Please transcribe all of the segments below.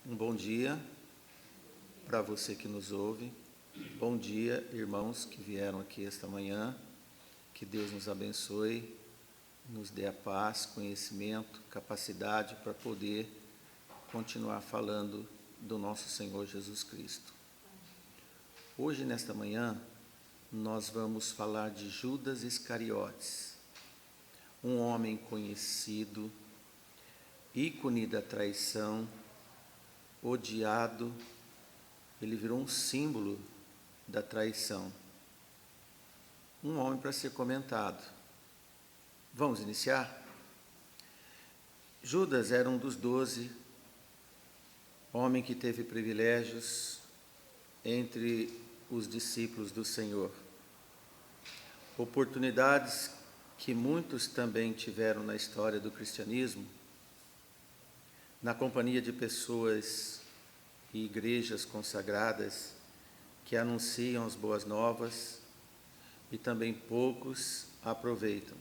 Um bom dia para você que nos ouve. Bom dia, irmãos que vieram aqui esta manhã. Que Deus nos abençoe, nos dê a paz, conhecimento, capacidade para poder continuar falando do nosso Senhor Jesus Cristo. Hoje, nesta manhã, nós vamos falar de Judas Iscariotes, um homem conhecido, ícone da traição, odiado, ele virou um símbolo da traição. Um homem para ser comentado. Vamos iniciar? Judas era um dos 12, homem que teve privilégios entre os discípulos do Senhor. Oportunidades que muitos também tiveram na história do cristianismo, na companhia de pessoas e igrejas consagradas que anunciam as boas novas e também poucos aproveitam.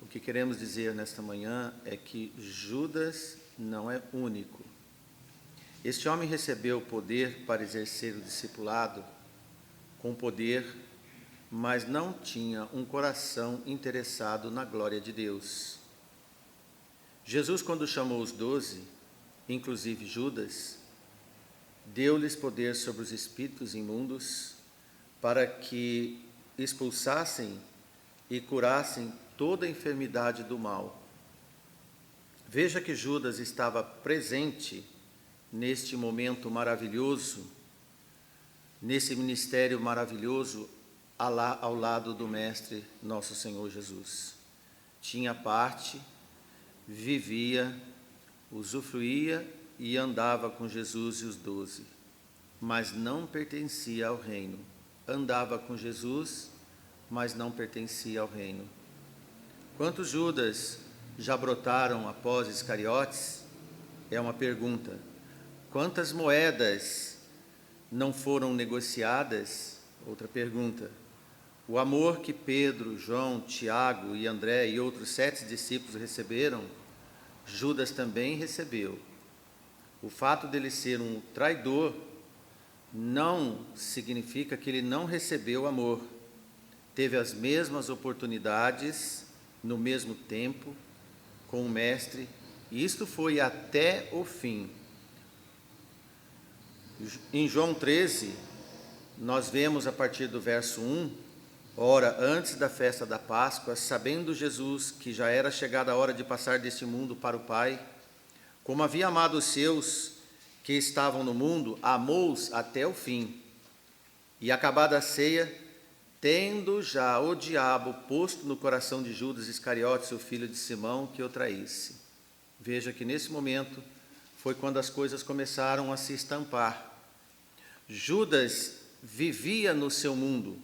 O que queremos dizer nesta manhã é que Judas não é único. Este homem recebeu poder para exercer o discipulado com poder, mas não tinha um coração interessado na glória de Deus. Jesus, quando chamou os 12, inclusive Judas, deu-lhes poder sobre os espíritos imundos para que expulsassem e curassem toda a enfermidade do mal. Veja que Judas estava presente neste momento maravilhoso, nesse ministério maravilhoso ao lado do Mestre, nosso Senhor Jesus. Tinha parte, vivia, usufruía e andava com Jesus e os 12, mas não pertencia ao reino. Andava com Jesus, mas não pertencia ao reino. Quantos Judas já brotaram após Iscariotes? É uma pergunta. Quantas moedas não foram negociadas? Outra pergunta. O amor que Pedro, João, Tiago e André e outros 7 discípulos receberam, Judas também recebeu. O fato dele ser um traidor não significa que ele não recebeu amor. Teve as mesmas oportunidades, no mesmo tempo, com o Mestre, e isto foi até o fim. Em João 13, nós vemos a partir do verso 1, ora, antes da festa da Páscoa, sabendo Jesus que já era chegada a hora de passar deste mundo para o Pai, como havia amado os seus que estavam no mundo, amou-os até o fim. E acabada a ceia, tendo já o diabo posto no coração de Judas Iscariotes, o filho de Simão, que o traísse. Veja que nesse momento foi quando as coisas começaram a se estampar. Judas vivia no seu mundo,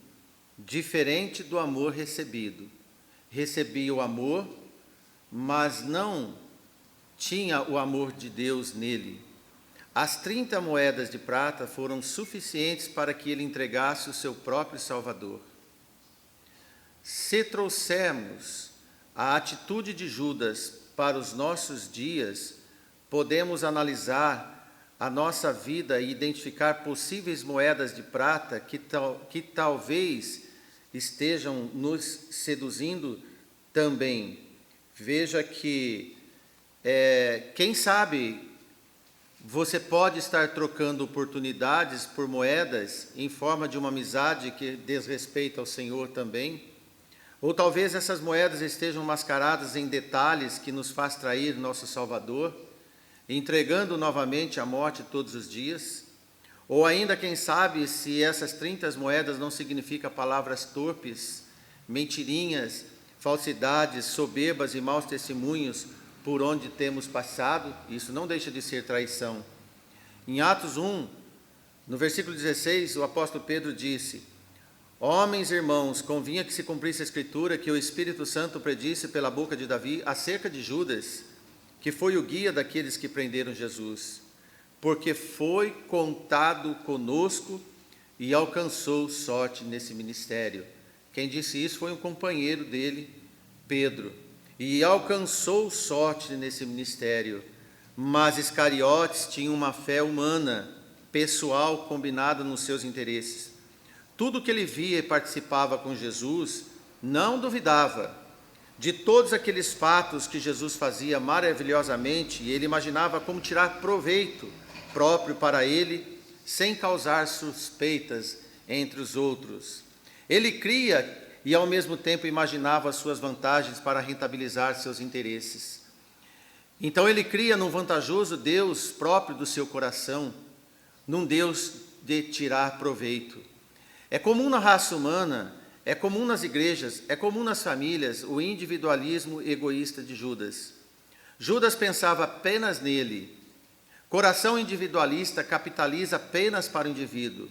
diferente do amor recebido. Recebia o amor, mas não tinha o amor de Deus nele. As 30 moedas de prata foram suficientes para que ele entregasse o seu próprio Salvador. Se trouxermos a atitude de Judas para os nossos dias, podemos analisar a nossa vida e identificar possíveis moedas de prata que talvez estejam nos seduzindo também. Veja que, quem sabe, você pode estar trocando oportunidades por moedas em forma de uma amizade que diz respeito ao Senhor também. Ou talvez essas moedas estejam mascaradas em detalhes que nos faz trair nosso Salvador, entregando novamente a morte todos os dias. Ou ainda, quem sabe, se essas 30 moedas não significam palavras torpes, mentirinhas, falsidades, soberbas e maus testemunhos por onde temos passado, isso não deixa de ser traição. Em Atos 1, no versículo 16, o apóstolo Pedro disse: Homens e irmãos, convinha que se cumprisse a Escritura que o Espírito Santo predisse pela boca de Davi acerca de Judas, que foi o guia daqueles que prenderam Jesus, porque foi contado conosco e alcançou sorte nesse ministério. Quem disse isso foi um companheiro dele, Pedro, e alcançou sorte nesse ministério, mas Iscariotes tinha uma fé humana, pessoal, combinada nos seus interesses. Tudo que ele via e participava com Jesus, não duvidava de todos aqueles fatos que Jesus fazia maravilhosamente, e ele imaginava como tirar proveito próprio para ele, sem causar suspeitas entre os outros. Ele cria e ao mesmo tempo imaginava as suas vantagens para rentabilizar seus interesses. Então ele cria num vantajoso Deus próprio do seu coração, num Deus de tirar proveito. É comum na raça humana, é comum nas igrejas, é comum nas famílias o individualismo egoísta de Judas. Judas pensava apenas nele. Coração individualista capitaliza apenas para o indivíduo.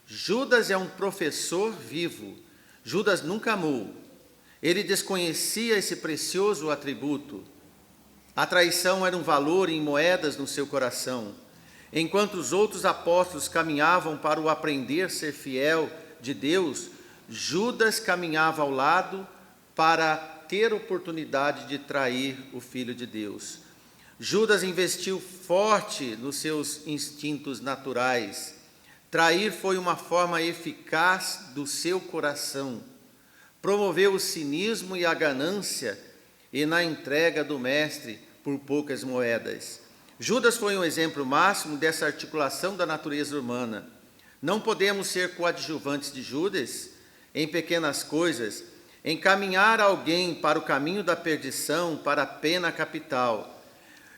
Judas é um professor vivo. Judas nunca amou. Ele desconhecia esse precioso atributo. A traição era um valor em moedas no seu coração. Enquanto os outros apóstolos caminhavam para o aprender a ser fiel de Deus, Judas caminhava ao lado para ter oportunidade de trair o Filho de Deus. Judas investiu forte nos seus instintos naturais. Trair foi uma forma eficaz do seu coração. Promoveu o cinismo e a ganância e na entrega do mestre por poucas moedas. Judas foi um exemplo máximo dessa articulação da natureza humana. Não podemos ser coadjuvantes de Judas em pequenas coisas, encaminhar alguém para o caminho da perdição, para a pena capital.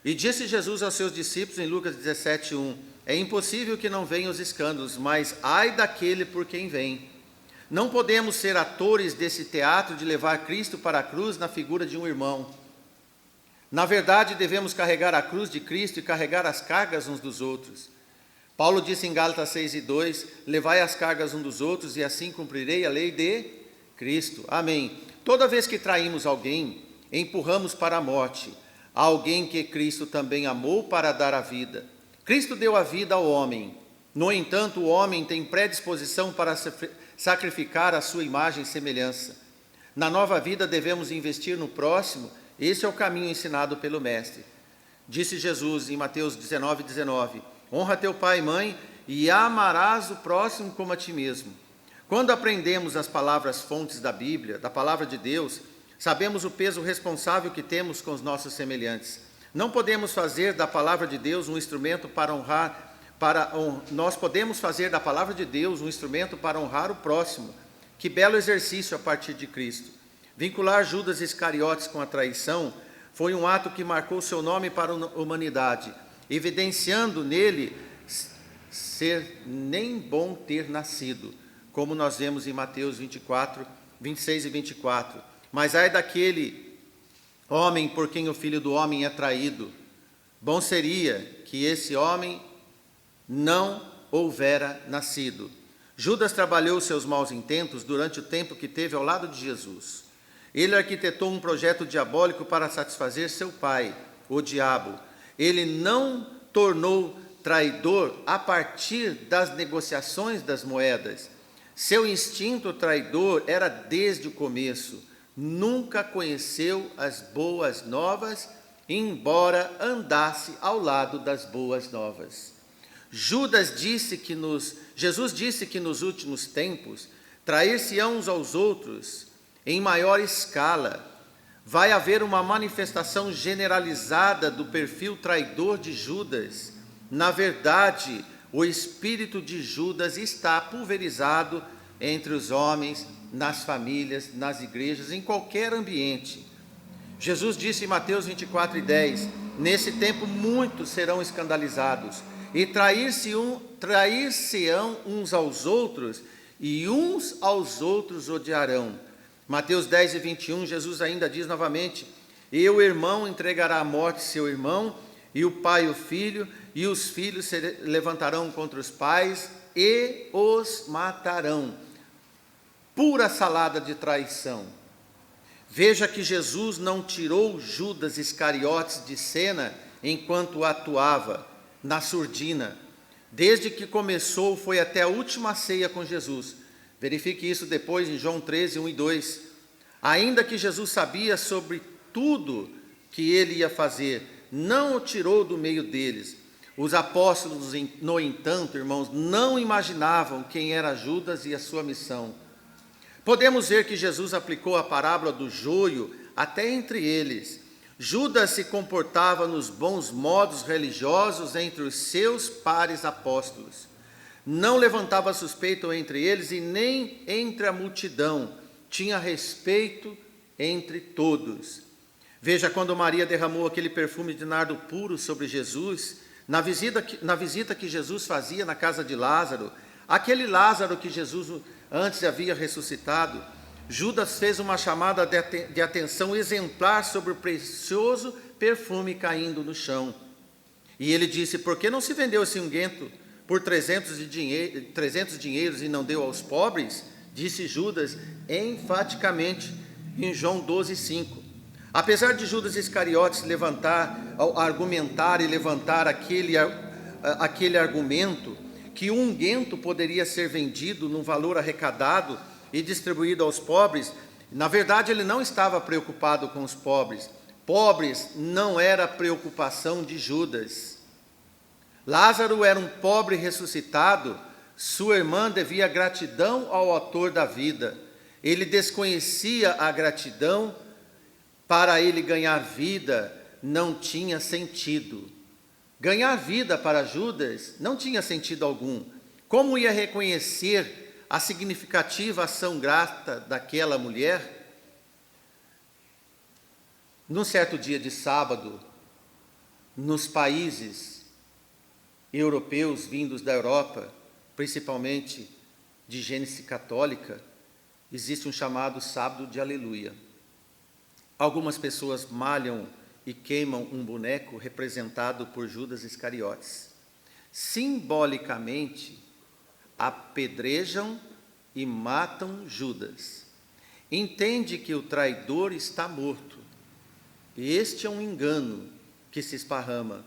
E disse Jesus aos seus discípulos em Lucas 17:1, é impossível que não venham os escândalos, mas ai daquele por quem vem. Não podemos ser atores desse teatro de levar Cristo para a cruz na figura de um irmão. Na verdade, devemos carregar a cruz de Cristo e carregar as cargas uns dos outros. Paulo disse em Gálatas 6:2, levai as cargas uns dos outros e assim cumprirei a lei de Cristo. Amém. Toda vez que traímos alguém, empurramos para a morte, alguém que Cristo também amou para dar a vida. Cristo deu a vida ao homem. No entanto, o homem tem predisposição para sacrificar a sua imagem e semelhança. Na nova vida devemos investir no próximo. Esse é o caminho ensinado pelo Mestre. Disse Jesus em Mateus 19:19, honra teu pai e mãe e amarás o próximo como a ti mesmo. Quando aprendemos as palavras fontes da Bíblia, da palavra de Deus, sabemos o peso responsável que temos com os nossos semelhantes. Não podemos fazer da palavra de Deus um instrumento para honrar, nós podemos fazer da palavra de Deus um instrumento para honrar o próximo. Que belo exercício a partir de Cristo. Vincular Judas Iscariotes com a traição foi um ato que marcou seu nome para a humanidade, evidenciando nele ser nem bom ter nascido, como nós vemos em Mateus 26 e 24. Mas ai daquele homem por quem o Filho do Homem é traído. Bom seria que esse homem não houvera nascido. Judas trabalhou seus maus intentos durante o tempo que teve ao lado de Jesus. Ele arquitetou um projeto diabólico para satisfazer seu pai, o diabo. Ele não tornou traidor a partir das negociações das moedas. Seu instinto traidor era desde o começo. Nunca conheceu as boas novas, embora andasse ao lado das boas novas. Jesus disse que nos últimos tempos, trair-se-ão uns aos outros em maior escala. Vai haver uma manifestação generalizada do perfil traidor de Judas. Na verdade, o espírito de Judas está pulverizado entre os homens, nas famílias, nas igrejas, em qualquer ambiente. Jesus disse em Mateus 24:10, nesse tempo muitos serão escandalizados, e trair-se-ão uns aos outros, e uns aos outros odiarão. Mateus 10:21, Jesus ainda diz novamente, e o irmão entregará à morte seu irmão, e o pai o filho, e os filhos se levantarão contra os pais, e os matarão. Pura salada de traição. Veja que Jesus não tirou Judas Iscariotes de cena enquanto atuava na surdina. Desde que começou, foi até a última ceia com Jesus. Verifique isso depois em João 13, 1 e 2. Ainda que Jesus sabia sobre tudo que ele ia fazer, não o tirou do meio deles. Os apóstolos, no entanto, irmãos, não imaginavam quem era Judas e a sua missão. Podemos ver que Jesus aplicou a parábola do joio até entre eles. Judas se comportava nos bons modos religiosos entre os seus pares apóstolos. Não levantava suspeita entre eles e nem entre a multidão. Tinha respeito entre todos. Veja quando Maria derramou aquele perfume de nardo puro sobre Jesus, na visita que Jesus fazia na casa de Lázaro, aquele Lázaro que Jesus antes havia ressuscitado. Judas fez uma chamada de atenção exemplar sobre o precioso perfume caindo no chão. E ele disse: por que não se vendeu esse unguento por 300 dinheiros e não deu aos pobres? Disse Judas enfaticamente em João 12:5. Apesar de Judas Iscariotes argumentar aquele argumento, que o unguento poderia ser vendido num valor arrecadado e distribuído aos pobres, na verdade ele não estava preocupado com os pobres. Pobres não era preocupação de Judas. Lázaro era um pobre ressuscitado, sua irmã devia gratidão ao autor da vida. Ele desconhecia a gratidão. Para ele ganhar vida não tinha sentido. Ganhar vida para Judas não tinha sentido algum. Como ia reconhecer a significativa ação grata daquela mulher? Num certo dia de sábado, nos países europeus vindos da Europa, principalmente de gênese católica, existe um chamado sábado de aleluia. Algumas pessoas malham e queimam um boneco representado por Judas Iscariotes. Simbolicamente, apedrejam e matam Judas. Entende que o traidor está morto. Este é um engano que se esparrama,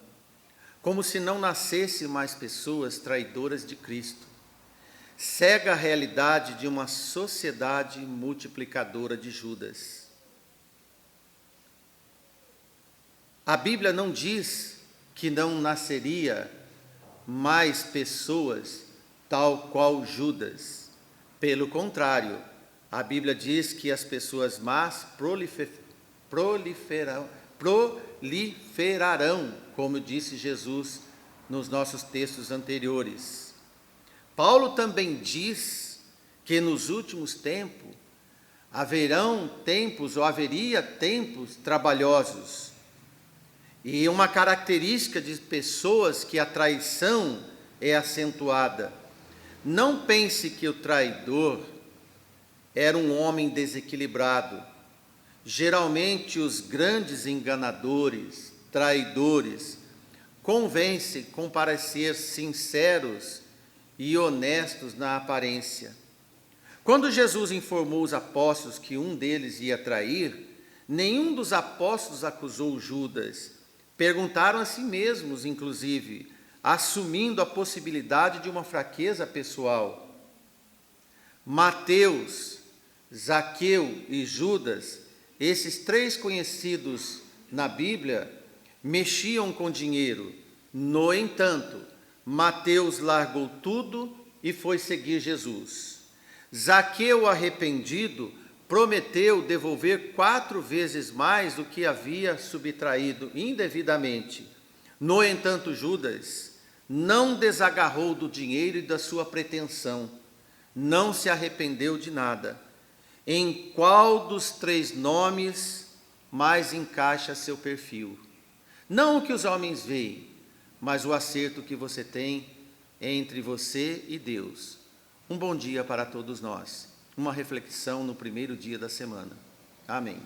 como se não nascesse mais pessoas traidoras de Cristo. Cega a realidade de uma sociedade multiplicadora de Judas. A Bíblia não diz que não nasceria mais pessoas tal qual Judas. Pelo contrário, a Bíblia diz que as pessoas más proliferarão, como disse Jesus nos nossos textos anteriores. Paulo também diz que nos últimos tempos haveria tempos trabalhosos. E uma característica de pessoas que a traição é acentuada. Não pense que o traidor era um homem desequilibrado. Geralmente os grandes enganadores, traidores, convêm-se com parecer sinceros e honestos na aparência. Quando Jesus informou os apóstolos que um deles ia trair, nenhum dos apóstolos acusou Judas. Perguntaram a si mesmos, inclusive, assumindo a possibilidade de uma fraqueza pessoal. Mateus, Zaqueu e Judas, esses três conhecidos na Bíblia, mexiam com dinheiro. No entanto, Mateus largou tudo e foi seguir Jesus. Zaqueu, arrependido, prometeu devolver 4 vezes mais do que havia subtraído indevidamente. No entanto, Judas não desagarrou do dinheiro e da sua pretensão, não se arrependeu de nada. Em qual dos 3 nomes mais encaixa seu perfil? Não o que os homens veem, mas o acerto que você tem entre você e Deus. Um bom dia para todos nós. Uma reflexão no primeiro dia da semana. Amém.